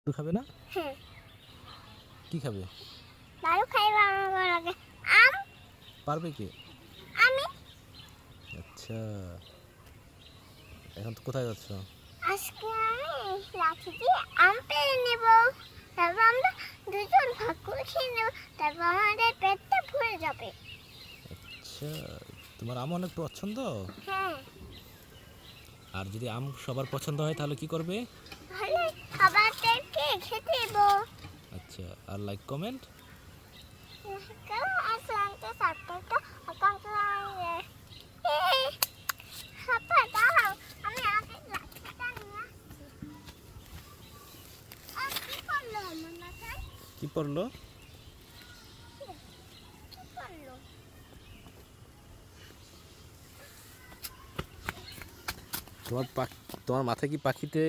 একটু খাবে না? হ্যাঁ, কি খাবে? লাড়ু খাইবা আমার লাগে। আম, পারবে কে? আমি আচ্ছা, এখন তো কোথায় যাচ্ছ? আজকে আমি লাঠি দিয়ে আম পেড়ে নেব। তারপর আমরা দুজন ভাগ করে খেয়ে নেব। তারপর আমাদের পেটটা ভরে যাবে। আচ্ছা, তোমার আম অনেক পছন্দ? হ্যাঁ, আর যদি আম সবার পছন্দ হয় তাহলে কি করবে? তাহলে খাবারটাকে খেতে দেব। আচ্ছা, আর লাইক কমেন্ট? কারণ আসলে সাবটাইটা অকান্ত এই হাপা দাঁড়াও, আমি আগে লাঠিটা নিয়ে আসছি। আর কি করলো আমার মাথায়? কি পড়লো? কি করলো? তোমার মাথায় কি পাখিতে